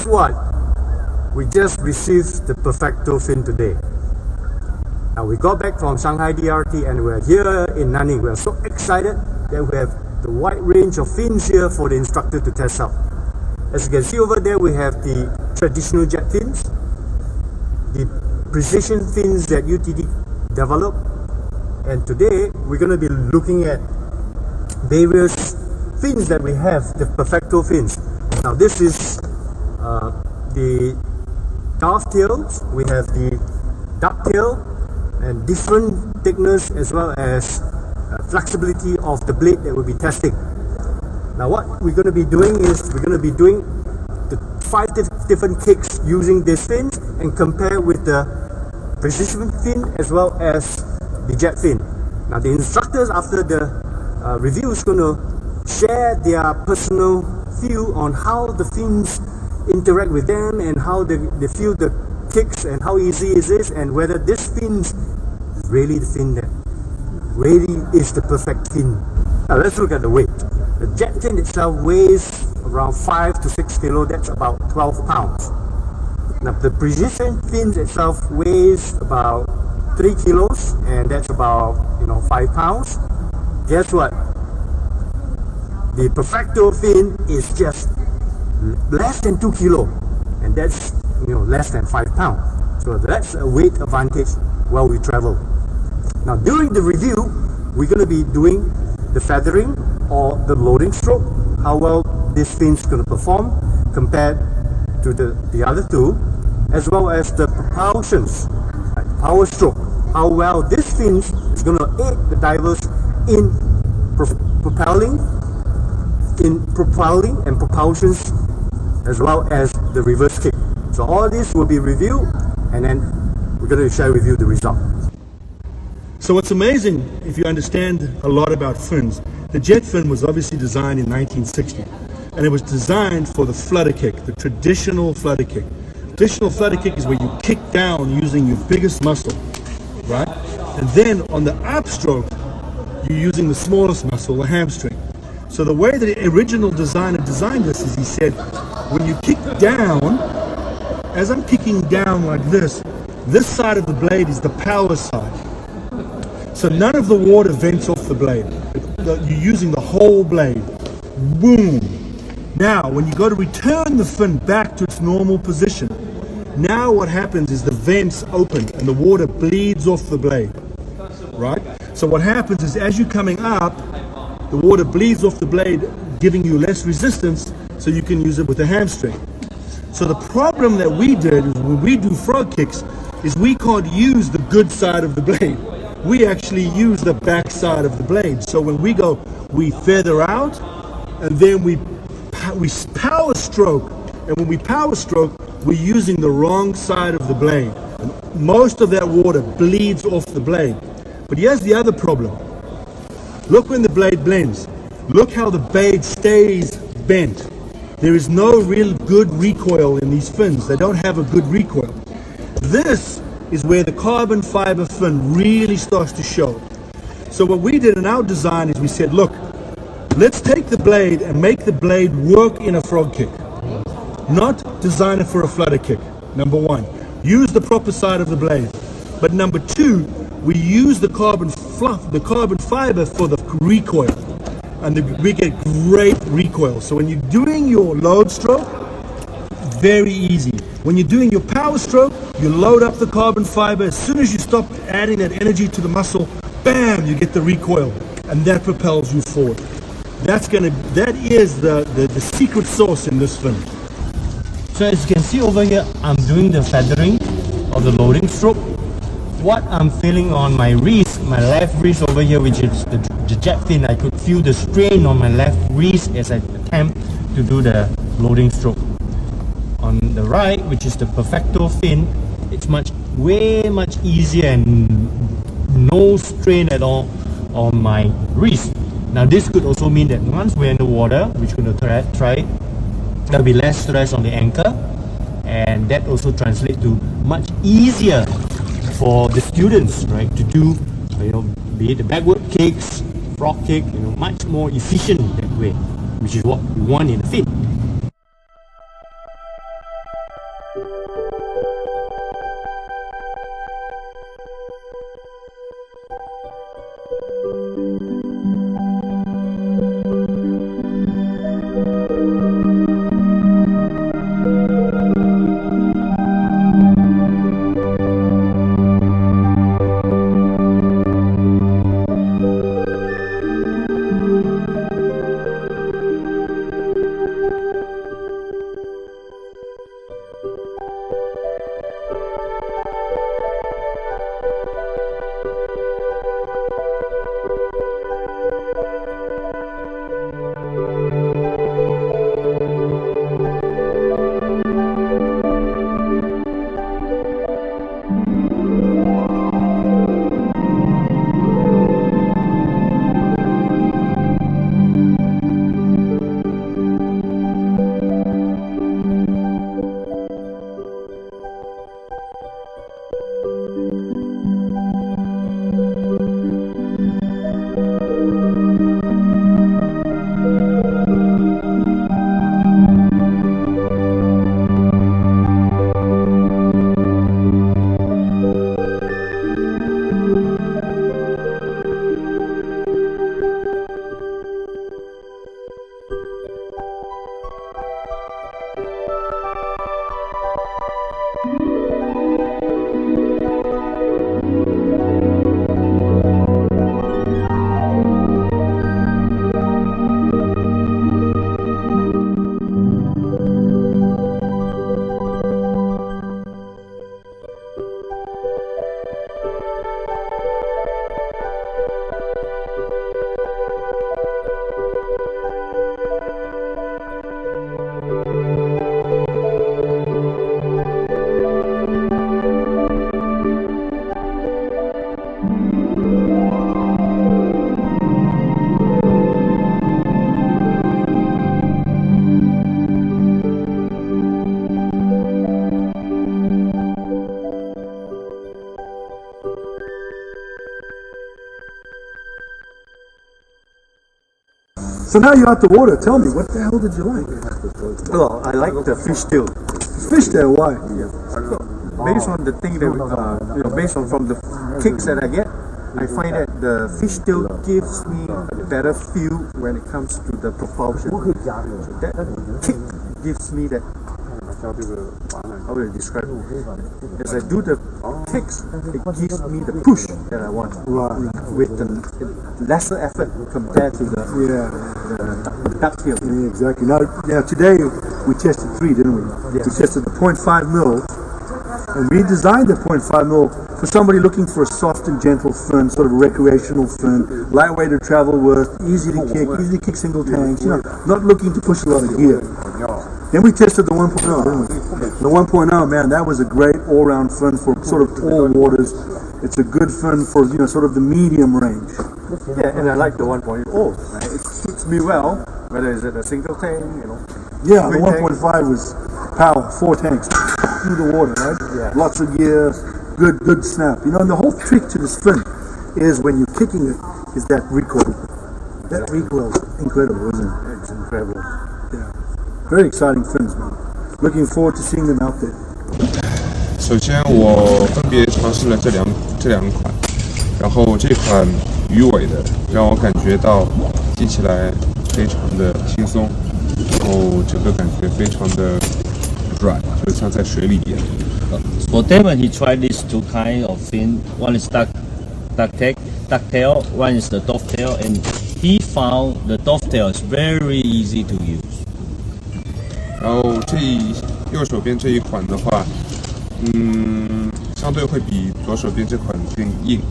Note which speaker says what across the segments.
Speaker 1: guess what? We just received the Perfecto Fin today. Now we got back from Shanghai DRT and we're here in Nanning. We're so excited that we have the wide range of fins here for the instructor to test out. As you can see over there, we have the traditional jet fins, the precision fins that UTD developed, and today we're going to be looking at various fins that we have, the Perfecto fins. Now this is the dovetails, we have the ducktail, and different thickness as well as flexibility of the blade that we'll be testing. Now what we're going to be doing is we're going to be doing the 5 different kicks using this fin and compare with the precision fin as well as the jet fin. Now the instructors after the review is going to share their personal view on how the fins interact with them and how they feel the kicks and how easy it is, and whether this fin is really the fin that really is the perfect fin. Now let's look at the weight. The jet fin itself weighs around 5 to 6 kilo, that's about 12 pounds. Now the precision fin itself weighs about 3 kilos and that's about 5 pounds. Guess what? The Perfecto Fin is just less than 2 kilo and that's less than 5 pounds. So that's a weight advantage while we travel. Now during the review, we're going to be doing the feathering or the loading stroke, how well this fin is going to perform compared to the other two, as well as the propulsions, like power stroke, how well this fin is going to aid the divers in propelling and propulsions, as well as the reverse kick. So all this will be reviewed and then we're going to share with you the result.
Speaker 2: So what's amazing, if you understand a lot about fins, the jet fin was obviously designed in 1960 and it was designed for the flutter kick, the traditional flutter kick. Traditional flutter kick is where you kick down using your biggest muscle, right? And then on the upstroke, you're using the smallest muscle, the hamstring. So the way that the original designer designed this is he said, when you kick down, as I'm kicking down like this side of the blade is the power side. So none of the water vents off the blade. You're using the whole blade. Boom. Now, when you go to return the fin back to its normal position, now what happens is the vents open and the water bleeds off the blade, right? So what happens is as you're coming up, the water bleeds off the blade, giving you less resistance so you can use it with the hamstring. So the problem that we did is when we do frog kicks is we can't use the good side of the blade. We actually use the back side of the blade. So when we go, we feather out and then we power stroke. And when we power stroke, we're using the wrong side of the blade. And most of that water bleeds off the blade. But here's the other problem. Look when the blade blends. Look how the blade stays bent. There is no real good recoil in these fins. They don't have a good recoil. This is where the carbon fiber fin really starts to show. So what we did in our design is we said, look, let's take the blade and make the blade work in a frog kick. Not design it for a flutter kick, number one. Use the proper side of the blade. But number two, we use the carbon fiber for the recoil. And we get great recoil. So when you're doing your load stroke, very easy. When you're doing your power stroke, you load up the carbon fiber. As soon as you stop adding that energy to the muscle, bam, you get the recoil. And that propels you forward. That is the secret sauce in this fin.
Speaker 3: So as you can see over here, I'm doing the feathering or the loading stroke. What I'm feeling on my wrist, my left wrist over here, which is the jet fin, I could feel the strain on my left wrist as I attempt to do the loading stroke. On the right, which is the Perfecto Fin, it's way much easier and no strain at all on my wrist. Now this could also mean that once we're in the water, which we're going to try, there'll be less stress on the anchor, and that also translates to much easier for the students, right, to do, be it the backward kicks, frog kick, much more efficient that way, which is what we want in the fin.
Speaker 2: So now you're out the water. Tell me, what the hell did you like?
Speaker 1: Well, I like the fish still.
Speaker 2: Fish there, why?
Speaker 1: Based on the thing that, based on from the kicks that I get, I find that the fish still gives me a better feel when it comes to the propulsion. That kick gives me that. How will I describe it? As I do the kicks, it gives me the push that I want, with the lesser effort compared to the ducktail.
Speaker 2: Yeah, exactly. Now today we tested 3, didn't we?
Speaker 1: Yes.
Speaker 2: We tested the 0.5 mil, and we designed the 0.5 mil for somebody looking for a soft and gentle fin, sort of a recreational fin, lightweight to travel with, easy to kick single tanks, not looking to push a lot of gear. Then we tested the 1.0, didn't we? The 1.0, man, that was a great all-round fin for sort of all waters. It's a good fin for, sort of the medium range.
Speaker 1: Yeah, and I like the 1.0. It suits me well, whether it's a single tank,
Speaker 2: Yeah, the 1.5 was power, 4 tanks through the water, right?
Speaker 1: Yeah.
Speaker 2: Lots of gear, good snap. And the whole trick to this fin is when you're kicking it is that recoil. That recoil is incredible, isn't it?
Speaker 1: It's incredible.
Speaker 2: Yeah. Very exciting fins, man. Looking forward to seeing them out there.
Speaker 4: 首先，我分别尝试了这两款，然后这款鱼尾的让我感觉到系起来非常的轻松，然后整个感觉非常的软，就像在水里一样。
Speaker 5: For Damon, he tried these 2 kinds of fin. One is ducktail, one is the dovetail, and he found the dovetail is very easy to use.
Speaker 4: 然后右手边这一款的话，相对会比左手边这款更硬，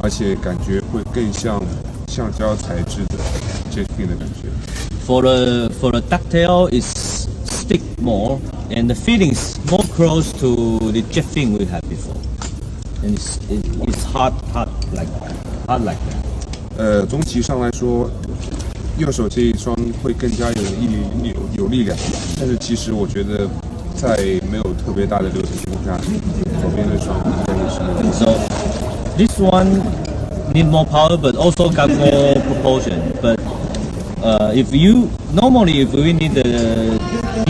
Speaker 4: 而且感觉会更像橡胶材质的jet fin的感觉。
Speaker 5: For the ducktail, it's stick more, and the feeling is more close to the jet fin we had before, and it's hard like that.
Speaker 4: 总体上来说，右手这一双会更加有力量，但是其实我觉得在没有特别大的流程情况下，左边这双应该是。
Speaker 5: So this one need more power, but also got more propulsion. But if we need the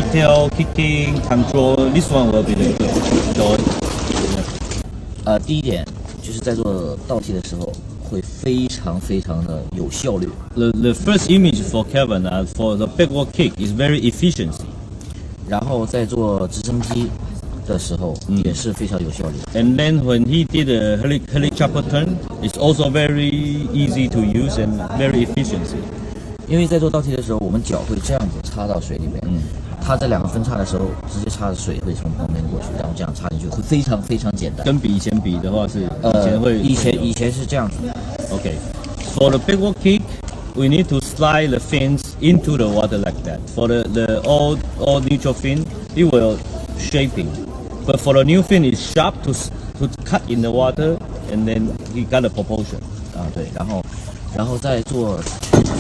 Speaker 5: tactile, kicking, control. This one will be the joy.
Speaker 6: 第一点就是在做倒踢的时候会非常非常的有效率。
Speaker 5: The first image for Kevin for the backward kick is very efficiency.
Speaker 6: 然后在做直升机的时候也是非常有效率。
Speaker 5: And then when he did a helicopter turn, it's also very easy to use and very efficiency.
Speaker 6: 因为在做倒踢的时候，我们脚会这样子插到水里面，它在两个分叉的时候，直接插的水会从旁边过去，然后这样插进去会非常非常简单。
Speaker 5: 跟以前比的话是以
Speaker 6: 前是这样子。
Speaker 5: Okay, for the backward kick, we need to slide the fins into the water like that. For the old neutral fin, it will shaping, but for the new fin, it's sharp to cut in the water, and then he got a propulsion.
Speaker 6: 对，然后在做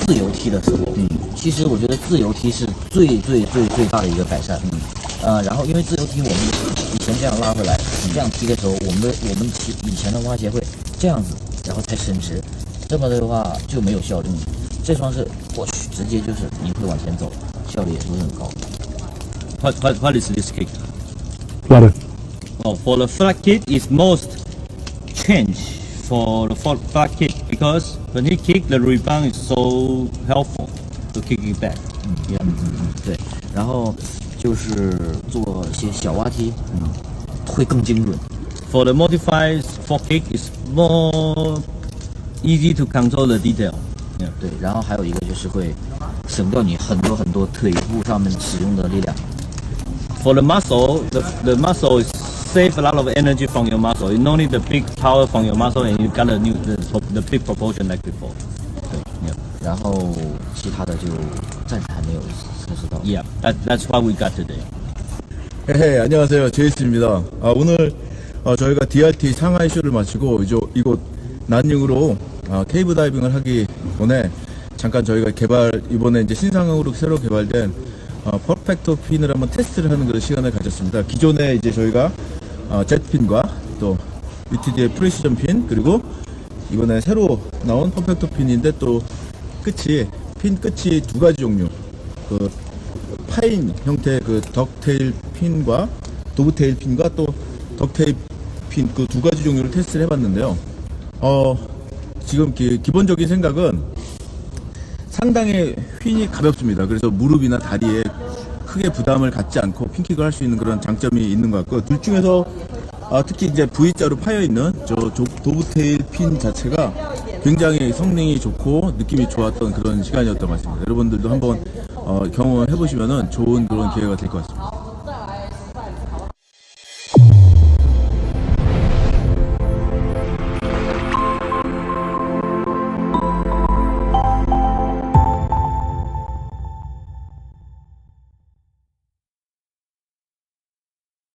Speaker 6: 自由踢的时候，其实我觉得自由踢是最大的一个改善。然后因为自由踢我们以前这样拉回来，这样踢的时候，我们以前的蛙鞋会这样子，然后才伸直，这么的话就没有效率。这双是过去直接就是你会往前走，效率也是会很高。
Speaker 5: What is this kick?
Speaker 2: Flutter.
Speaker 5: Oh, for the flat kick, it's most change for the flat kick because when he kick, the rebound is so helpful to kick it back.
Speaker 6: 对，然后就是做一些小蛙踢，会更精准。
Speaker 5: For the modified fork kick, it's more easy to control the detail.
Speaker 6: 对，然后还有一个就是会省掉你很多腿部上面使用的力量。
Speaker 5: For the muscle, the muscle is save a lot of energy from your muscle. You don't need the big power from your muscle, and you got the big proportion like before.
Speaker 6: 对，然后其他的就暂时还没有测试到。
Speaker 5: Yeah, that's what we got today.
Speaker 2: 네, 안녕하세요. 제이스입니다. 오늘 저희가 DRT 상하이 쇼를 마치고 이곳 난닝으로 케이브 다이빙을 하기 전에 잠깐 저희가 이번에 이제 신상으로 새로 개발된 퍼펙토 핀을 한번 테스트를 하는 그런 시간을 가졌습니다. 기존에 이제 저희가 젯핀과 또 UTD의 프리시전 핀, 그리고 이번에 새로 나온 퍼펙토 핀인데 또 핀 끝이 두 가지 종류, 그 파인 형태의 그 덕테일 핀과 도브테일 핀과 또 덕테일 핀 그 두 가지 종류를 테스트를 해봤는데요. 지금 기본적인 생각은 상당히 휜이 가볍습니다. 그래서 무릎이나 다리에 크게 부담을 갖지 않고 핀킥을 할 수 있는 그런 장점이 있는 것 같고, 둘 중에서 특히 이제 V자로 파여 있는 저 도브테일 핀 자체가 굉장히 성능이 좋고 느낌이 좋았던 그런 시간이었던 것 같습니다. 여러분들도 한번 경험해 보시면은 좋은 그런 기회가 될 것 같습니다.